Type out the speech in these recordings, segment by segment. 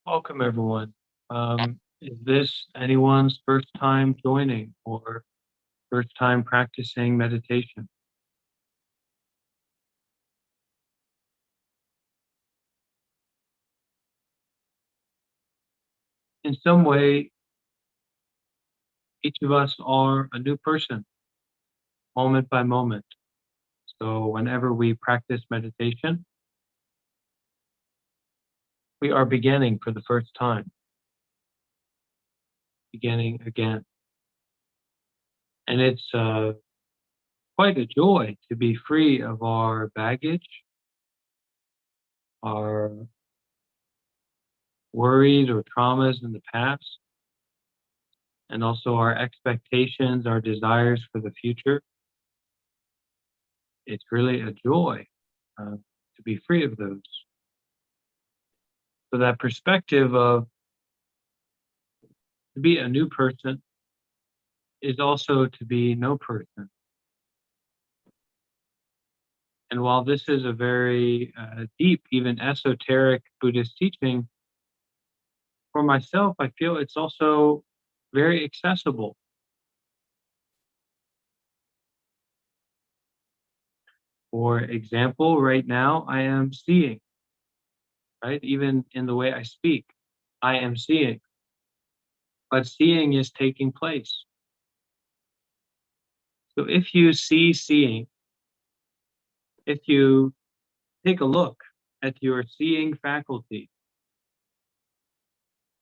Welcome, everyone. Is this anyone's first time joining or first time practicing meditation? In some way, each of us are a new person, moment by moment. So, whenever we practice meditation, we are beginning for the first time, beginning again. And it's quite a joy to be free of our baggage, our worries or traumas in the past, and also our expectations, our desires for the future. It's really a joy to be free of those. So that perspective of to be a new person is also to be no person. And while this is a very deep, even esoteric Buddhist teaching, for myself, I feel it's also very accessible. For example, right now I am seeing, right? Even in the way I speak, I am seeing, but seeing is taking place. So if you see seeing, if you take a look at your seeing faculty,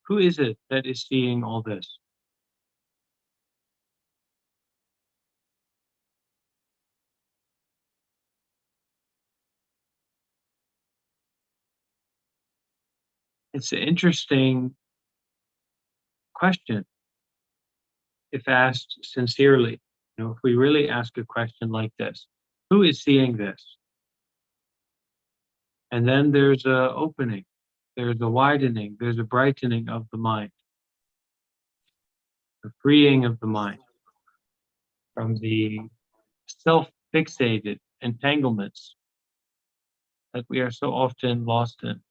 who is it that is seeing all this? It's an interesting question if asked sincerely. If we really ask a question like this, who is seeing this? And then there's a opening, there's a widening, there's a brightening of the mind, a freeing of the mind from the self-fixated entanglements that we are so often lost in.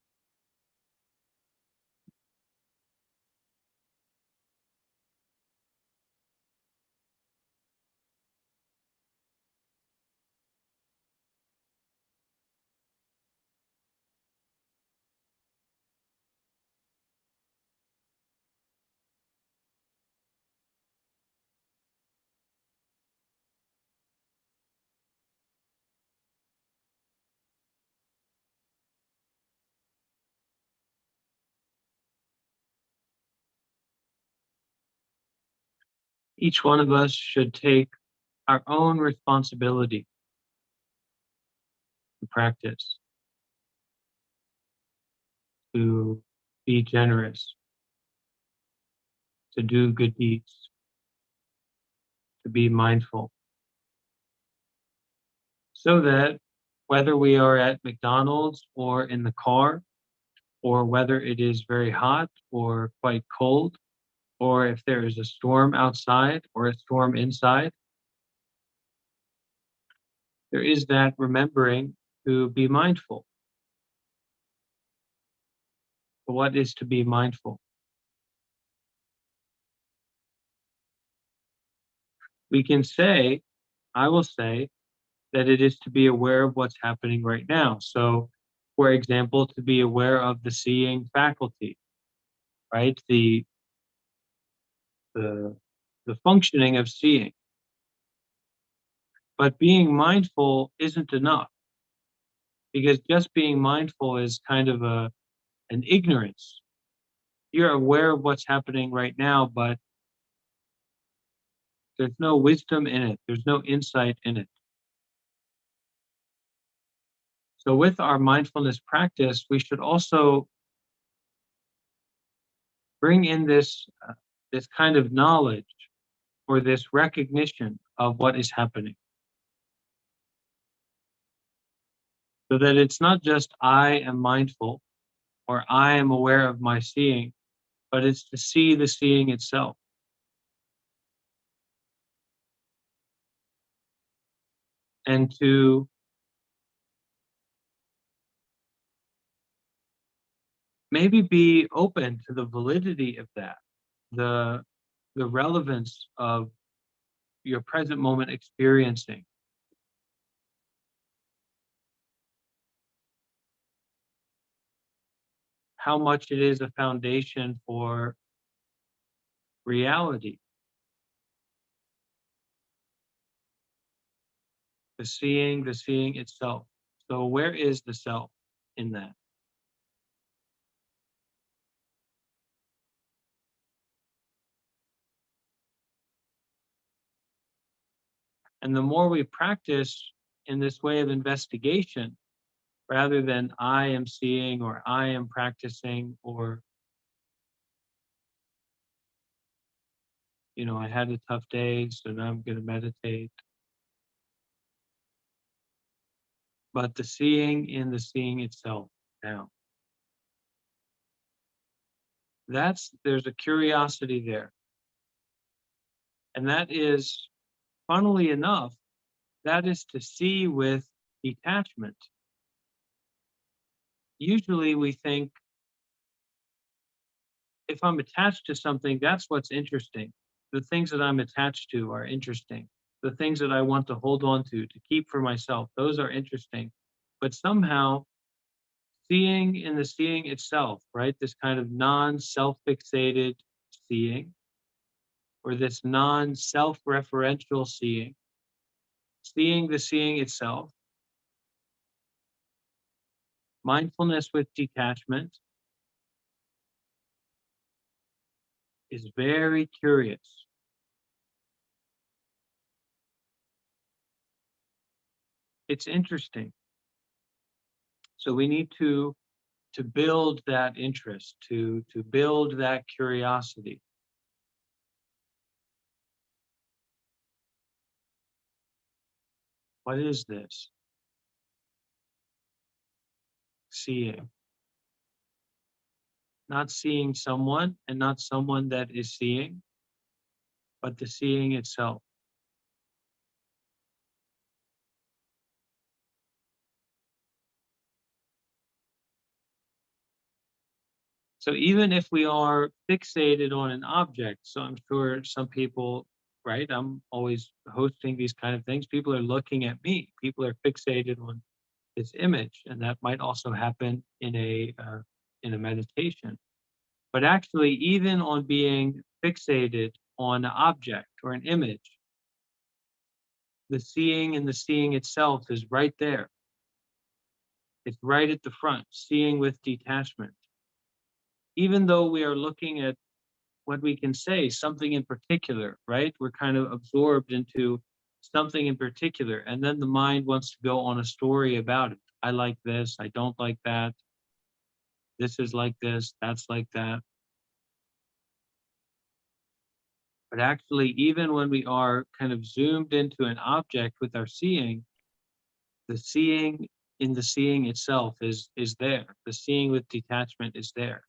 Each one of us should take our own responsibility to practice, to be generous, to do good deeds, to be mindful, so that whether we are at McDonald's or in the car, or whether it is very hot or quite cold, or if there is a storm outside or a storm inside, there is that remembering to be mindful. What is to be mindful? We can say, I will say, that it is to be aware of what's happening right now. So, for example, to be aware of the seeing faculty, right? The the functioning of seeing. But being mindful isn't enough because just being mindful is kind of an ignorance. You're aware of what's happening right now, but there's no wisdom in it. There's no insight in it. So with our mindfulness practice, we should also bring in this kind of knowledge or this recognition of what is happening, so that it's not just I am mindful or I am aware of my seeing, but it's to see the seeing itself and to maybe be open to the validity of that, the the relevance of your present moment experiencing, how much it is a foundation for reality, the seeing itself. So where is the self in that? And the more we practice in this way of investigation, rather than I am seeing or I am practicing or, I had a tough day, so now I'm going to meditate. But the seeing in the seeing itself now. There's a curiosity there. And that is, funnily enough, that is to see with detachment. Usually we think if I'm attached to something, that's what's interesting. The things that I'm attached to are interesting. The things that I want to hold on to keep for myself, those are interesting. But somehow, seeing in the seeing itself, right? This kind of non self fixated seeing, or this non self referential seeing, seeing the seeing itself, mindfulness with detachment is very curious. It's interesting. So we need to build that interest, to build that curiosity. What is this? Seeing. Not seeing someone and not someone that is seeing, but the seeing itself. So even if we are fixated on an object, so I'm sure some people, right? I'm always hosting these kind of things. People are looking at me. People are fixated on this image, and that might also happen in a meditation. But actually, even on being fixated on an object or an image, the seeing and the seeing itself is right there. It's right at the front, seeing with detachment. Even though we are looking at what we can say, something in particular, right? We're kind of absorbed into something in particular. And then the mind wants to go on a story about it. I like this, I don't like that. This is like this, that's like that. But actually, even when we are kind of zoomed into an object with our seeing, the seeing in the seeing itself is there. The seeing with detachment is there.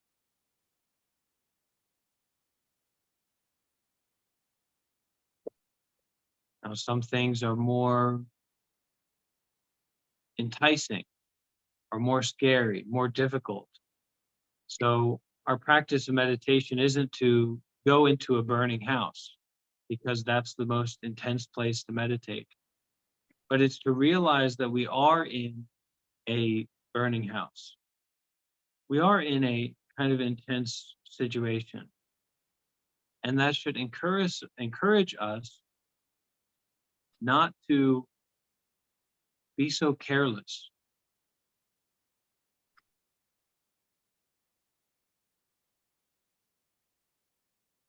Now, some things are more enticing or more scary, more difficult. So our practice of meditation isn't to go into a burning house because that's the most intense place to meditate, but it's to realize that we are in a burning house. We are in a kind of intense situation. And that should encourage us not to be so careless,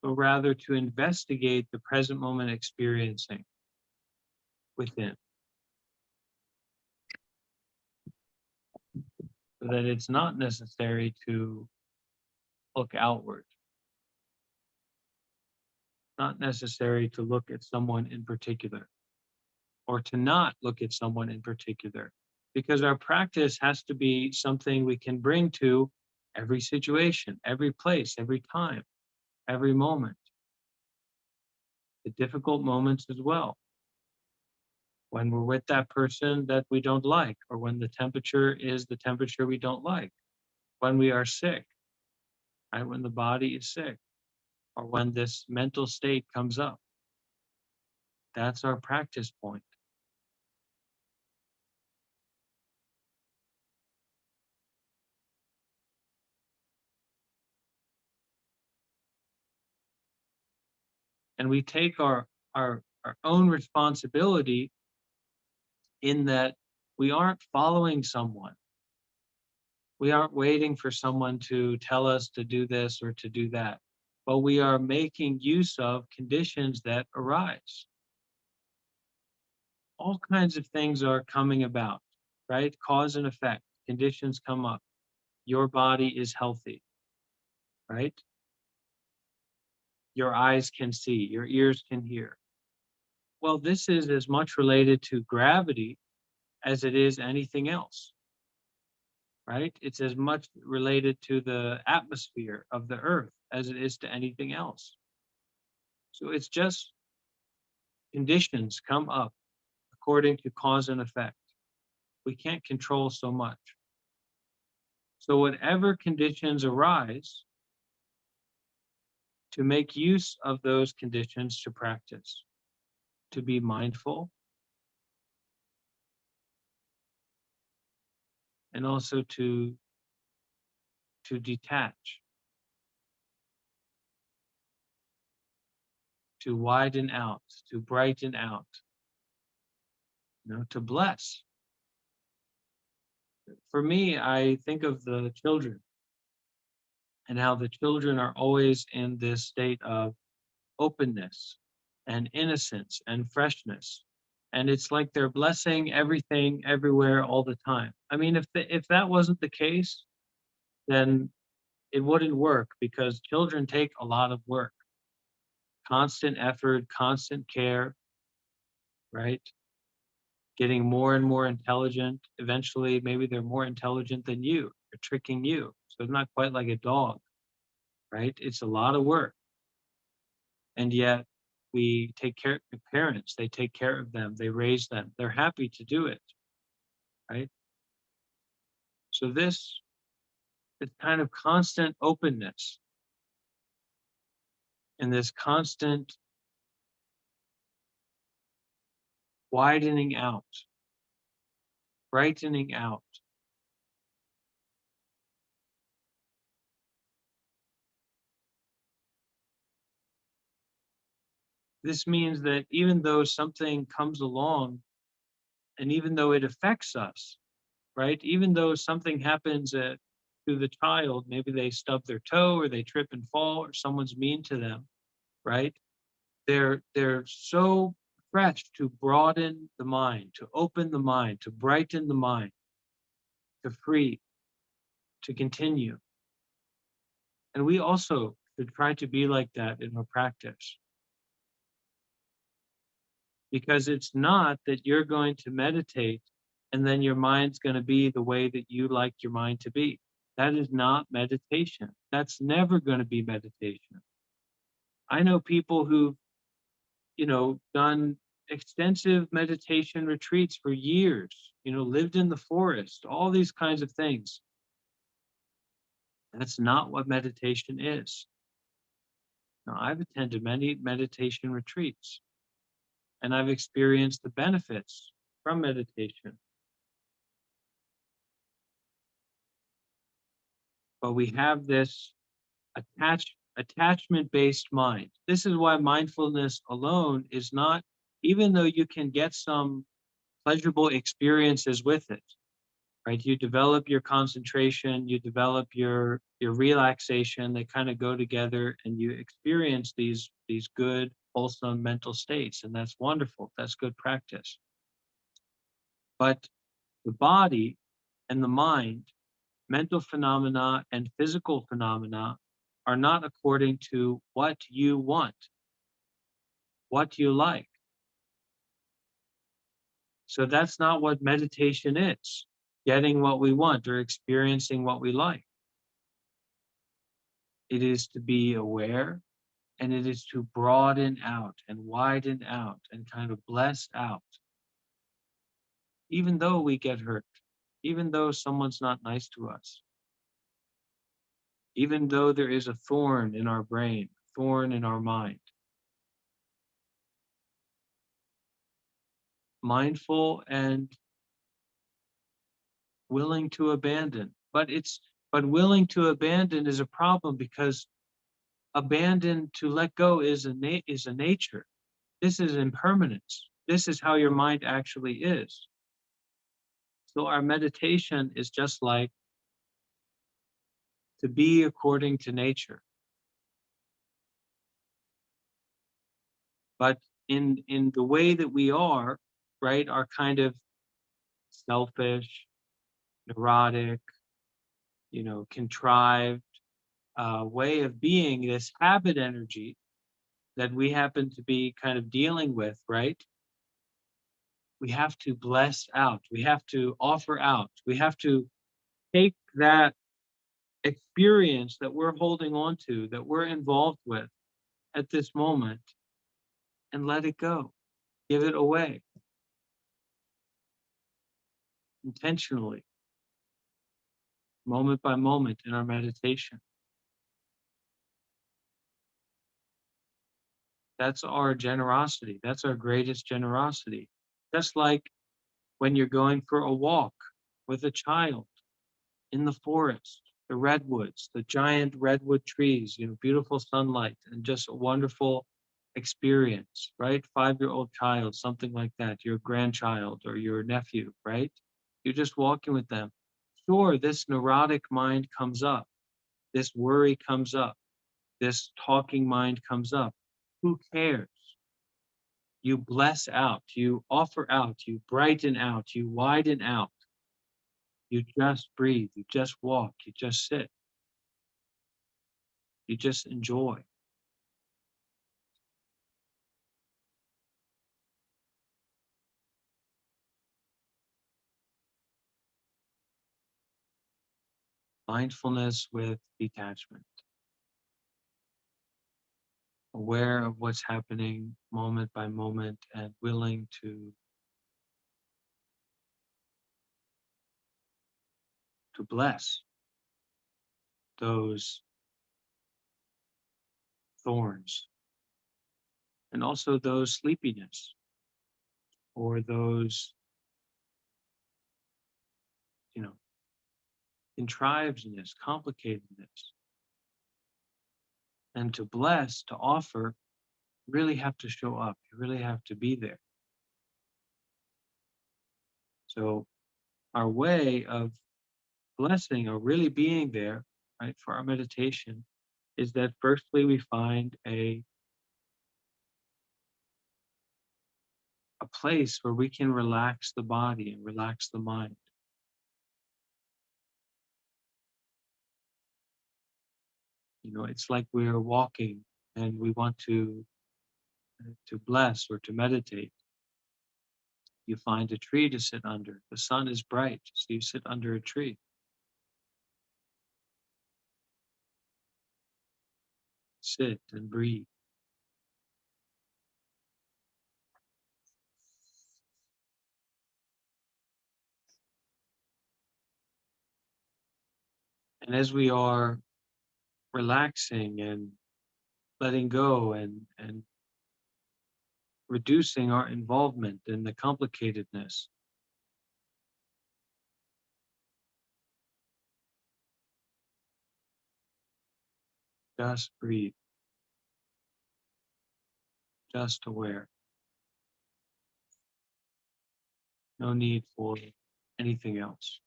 but rather to investigate the present moment experiencing within, so that it's not necessary to look outward, not necessary to look at someone in particular, or to not look at someone in particular, because our practice has to be something we can bring to every situation, every place, every time, every moment, the difficult moments as well. When we're with that person that we don't like, or when the temperature is the temperature we don't like, when we are sick. right? When the body is sick or when this mental state comes up. That's our practice point. And we take our own responsibility in that we aren't following someone. We aren't waiting for someone to tell us to do this or to do that, but we are making use of conditions that arise. All kinds of things are coming about, right? Cause and effect. Conditions come up. Your body is healthy, right? Your eyes can see, your ears can hear. Well, this is as much related to gravity as it is anything else, right? It's as much related to the atmosphere of the earth as it is to anything else. So it's just conditions come up according to cause and effect. We can't control so much. So, whatever conditions arise, to make use of those conditions to practice, to be mindful, and also to detach, to widen out, to brighten out, to bless. For me, I think of the children and how the children are always in this state of openness and innocence and freshness. And it's like they're blessing everything everywhere all the time. I mean, if that wasn't the case, then it wouldn't work because children take a lot of work, constant effort, constant care, right? Getting more and more intelligent. Eventually, maybe they're more intelligent than you. They're tricking you. So it's not quite like a dog, right? It's a lot of work. And yet we take care of parents, they take care of them, they raise them. They're happy to do it, right? So this kind of constant openness and this constant widening out, brightening out. This means that even though something comes along and even though it affects us, right? Even though something happens to the child, maybe they stub their toe or they trip and fall or someone's mean to them, right? They're so fresh to broaden the mind, to open the mind, to brighten the mind, to free, to continue. And we also should try to be like that in our practice. Because it's not that you're going to meditate and then your mind's going to be the way that you like your mind to be. That is not meditation. That's never going to be meditation. I know people who've, done extensive meditation retreats for years, lived in the forest, all these kinds of things. That's not what meditation is. Now, I've attended many meditation retreats and I've experienced the benefits from meditation. But we have this attachment based mind. This is why mindfulness alone is not, even though you can get some pleasurable experiences with it, right? You develop your concentration, you develop your relaxation, they kind of go together and you experience these good, wholesome mental states. And that's wonderful. That's good practice. But the body and the mind, mental phenomena and physical phenomena, are not according to what you want, what you like. So that's not what meditation is, getting what we want or experiencing what we like. It is to be aware and it is to broaden out and widen out and kind of bless out, even though we get hurt, even though someone's not nice to us. even though there is a thorn in our brain, thorn in our mind. Mindful and willing to abandon. But willing to abandon is a problem because abandon to let go is a nature. This is impermanence. This is how your mind actually is. So our meditation is just like to be according to nature. But in the way that we are, right, our kind of selfish, neurotic, contrived way of being, this habit energy that we happen to be kind of dealing with, right? We have to bless out. We have to offer out. We have to take that experience that we're holding on to, that we're involved with at this moment, and let it go. Give it away intentionally, moment by moment in our meditation. That's our generosity. That's our greatest generosity. Just like when you're going for a walk with a child in the forest, the redwoods, the giant redwood trees, beautiful sunlight and just a wonderful experience, right? 5-year-old child, something like that, your grandchild or your nephew, right? You're just walking with them. Sure, this neurotic mind comes up, this worry comes up, this talking mind comes up. Who cares? You bless out, you offer out, you brighten out, you widen out. You just breathe, you just walk, you just sit, you just enjoy. Mindfulness with detachment, aware of what's happening moment by moment and willing to bless those thorns and also those sleepiness or those, you know, contrivedness, complicatedness. And to bless, to offer, you really have to show up. You really have to be there. So our way of blessing or really being there, right, for our meditation is that firstly we find a place where we can relax the body and relax the mind. It's like we're walking and we want to bless or to meditate. You find a tree to sit under. The sun is bright, so you sit under a tree. Sit and breathe. And as we are relaxing and letting go and reducing our involvement in the complicatedness, just breathe, just aware. No need for anything else.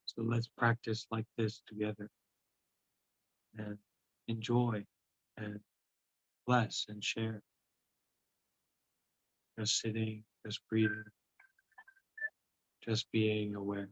So let's practice like this together and enjoy and bless and share. Just sitting, just breathing, just being aware.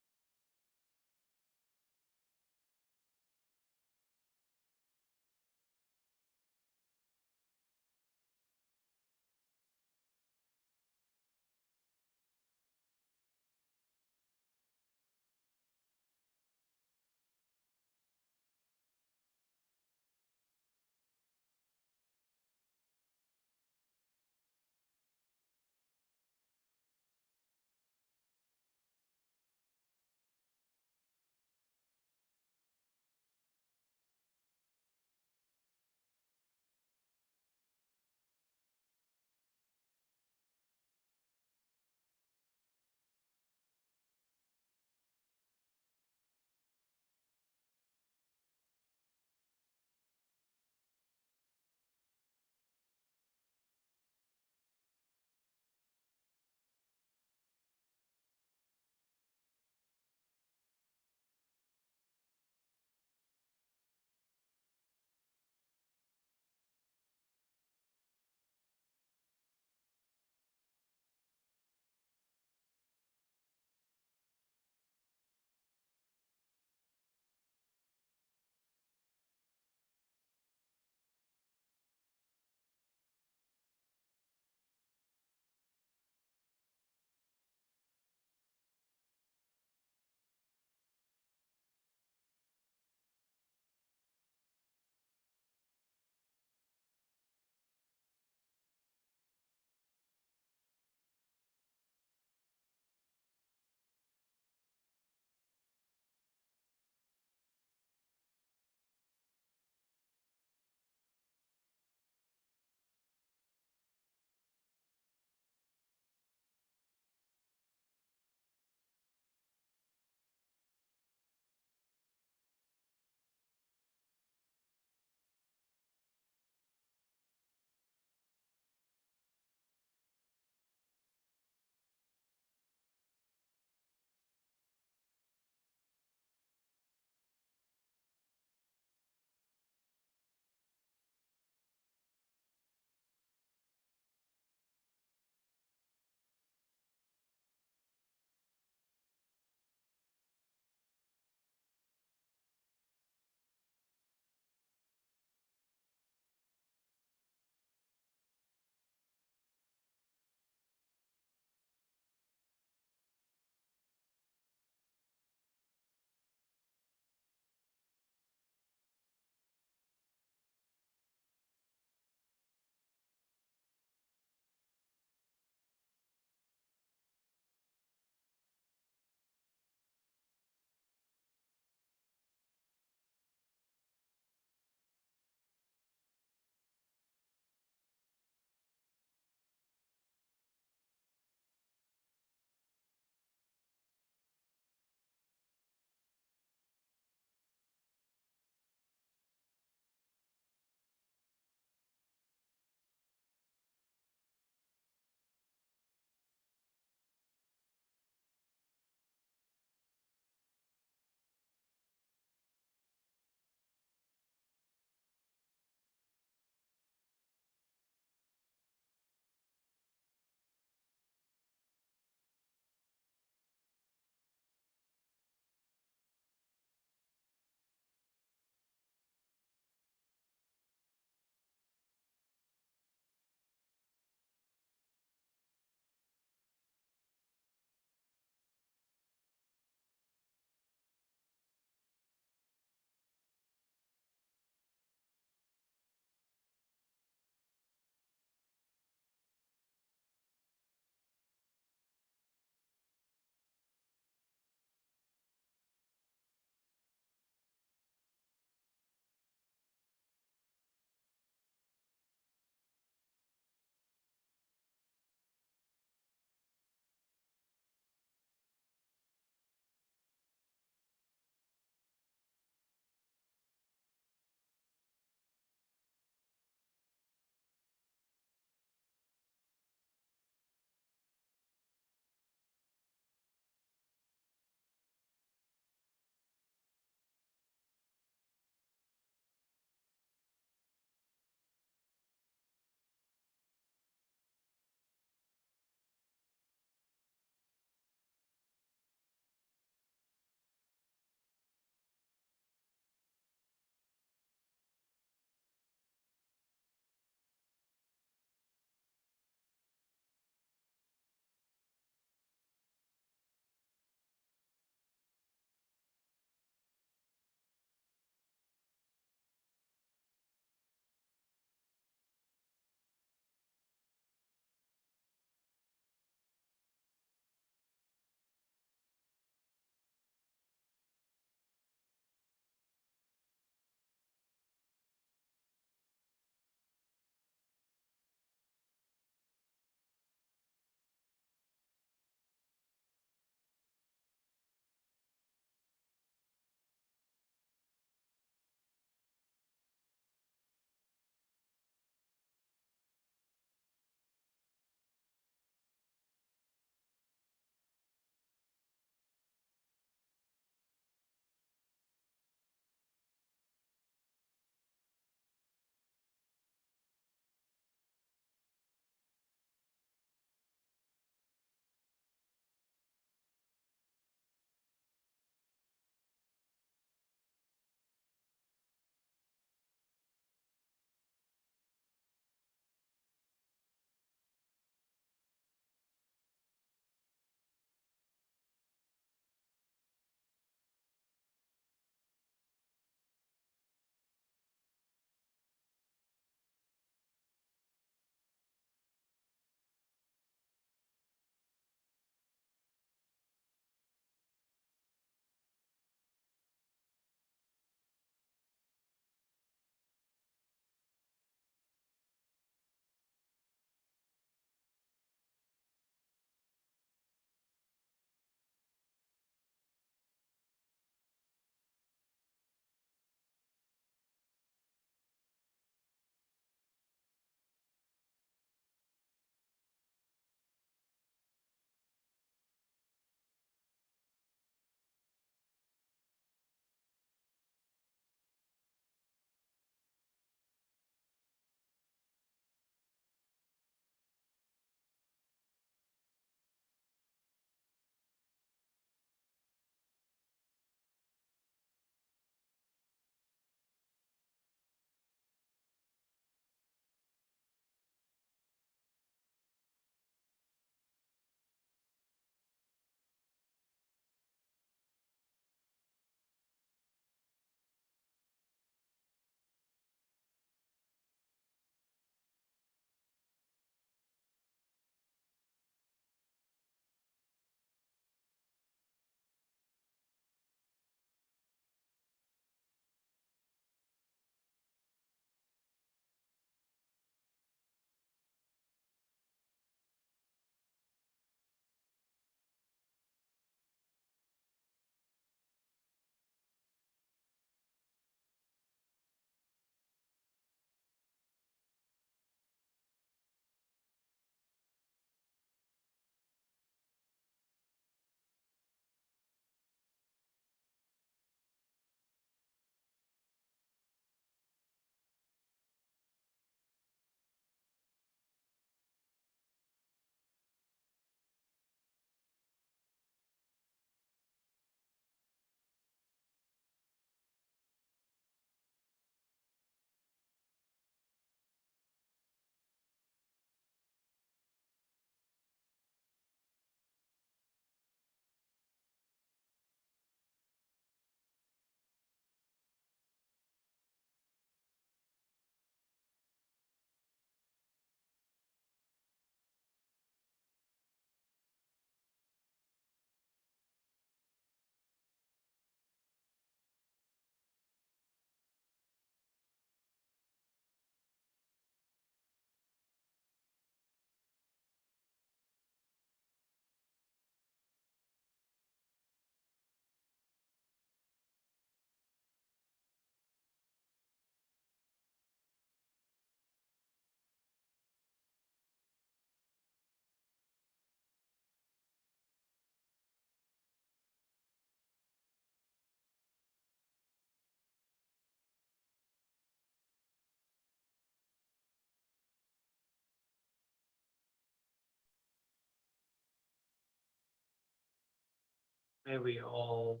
May we all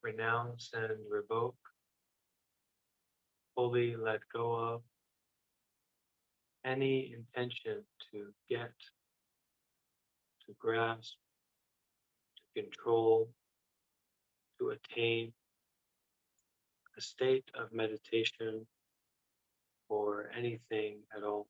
renounce and revoke, fully let go of any intention to get, to grasp, to control, to attain a state of meditation or anything at all.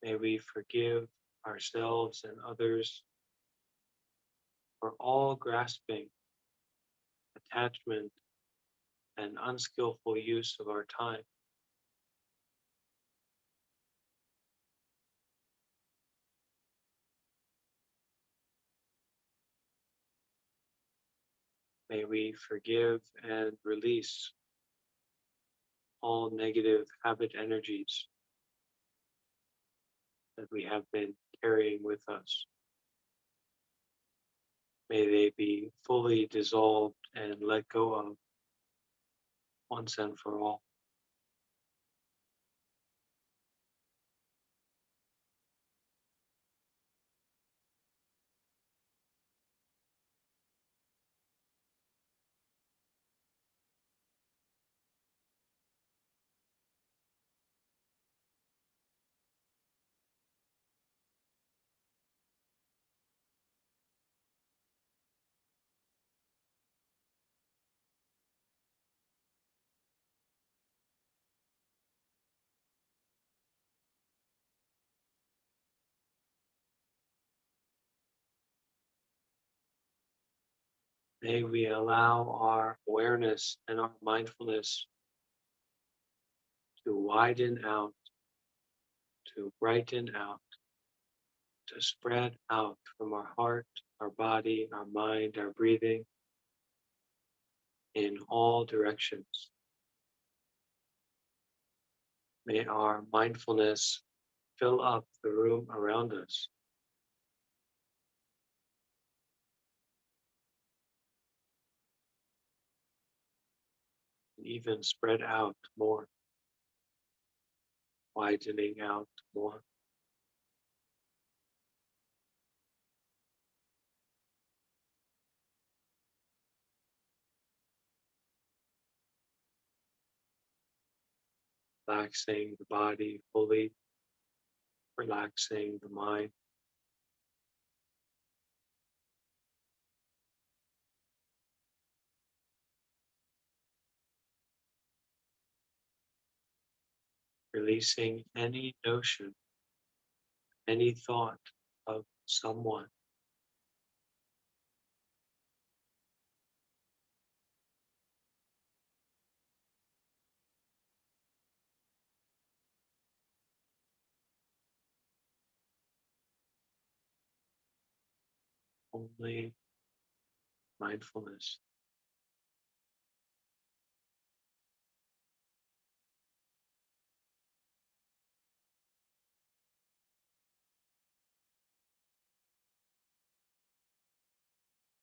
May we forgive ourselves and others for all grasping, attachment, and unskillful use of our time. May we forgive and release all negative habit energies that we have been carrying with us. May they be fully dissolved and let go of once and for all. May we allow our awareness and our mindfulness to widen out, to brighten out, to spread out from our heart, our body, our mind, our breathing in all directions. May our mindfulness fill up the room around us, and even spread out more, widening out more. Relaxing the body fully, relaxing the mind, releasing any notion, any thought of someone, only mindfulness.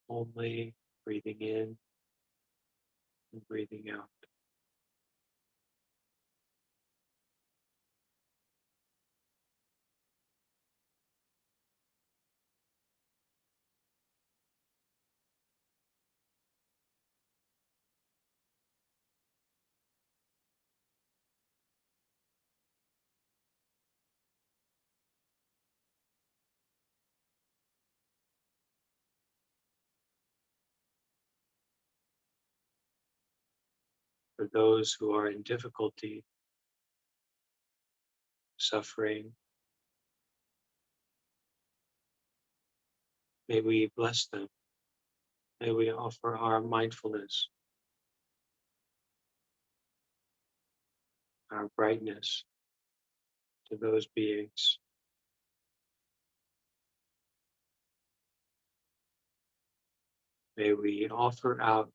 Only breathing in and breathing out. For those who are in difficulty, suffering, may we bless them. May we offer our mindfulness, our brightness to those beings. May we offer out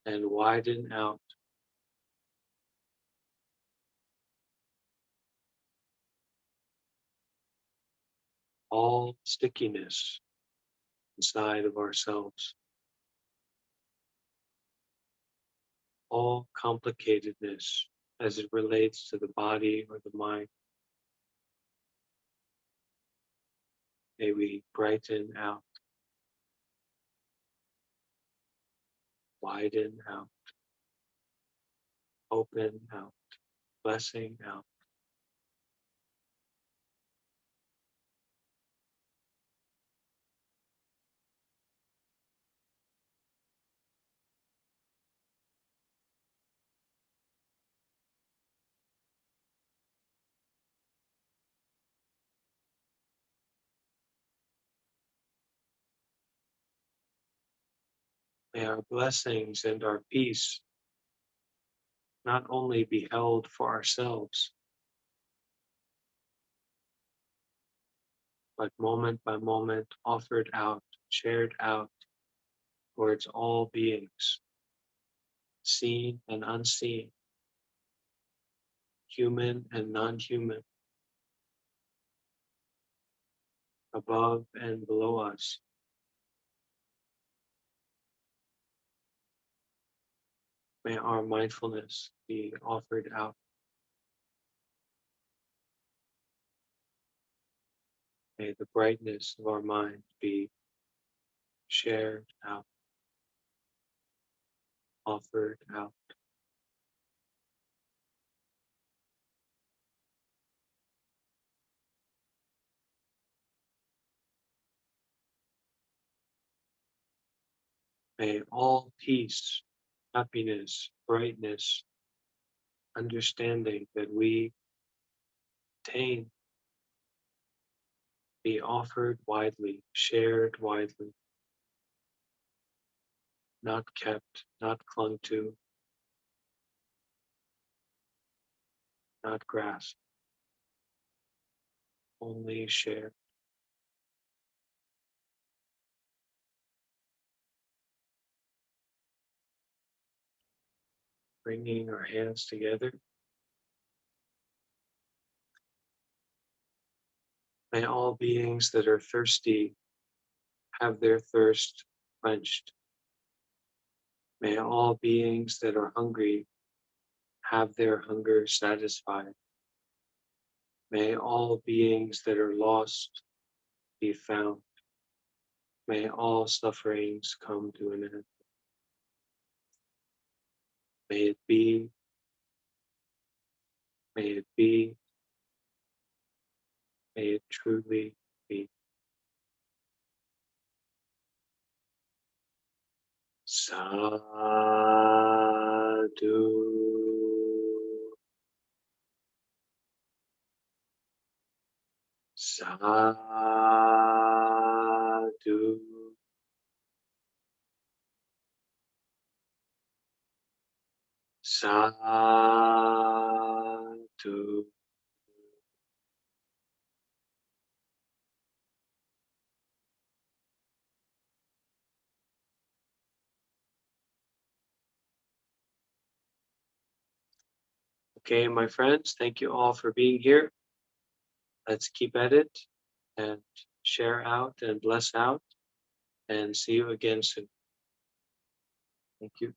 and widen out all stickiness inside of ourselves, all complicatedness as it relates to the body or the mind. May we brighten out, widen out, open out, blessing out. May our blessings and our peace not only be held for ourselves, but moment by moment offered out, shared out towards all beings, seen and unseen, human and non-human, above and below us. May our mindfulness be offered out. May the brightness of our mind be shared out, offered out. May all peace, happiness, brightness, understanding that we attain be offered widely, shared widely, not kept, not clung to, not grasped, only shared. Bringing our hands together. May all beings that are thirsty have their thirst quenched. May all beings that are hungry have their hunger satisfied. May all beings that are lost be found. May all sufferings come to an end. May it be, may it be, may it truly be. Sadhu. Sadhu. Sadhu. Okay, my friends, thank you all for being here. Let's keep at it and share out and bless out and see you again soon. Thank you.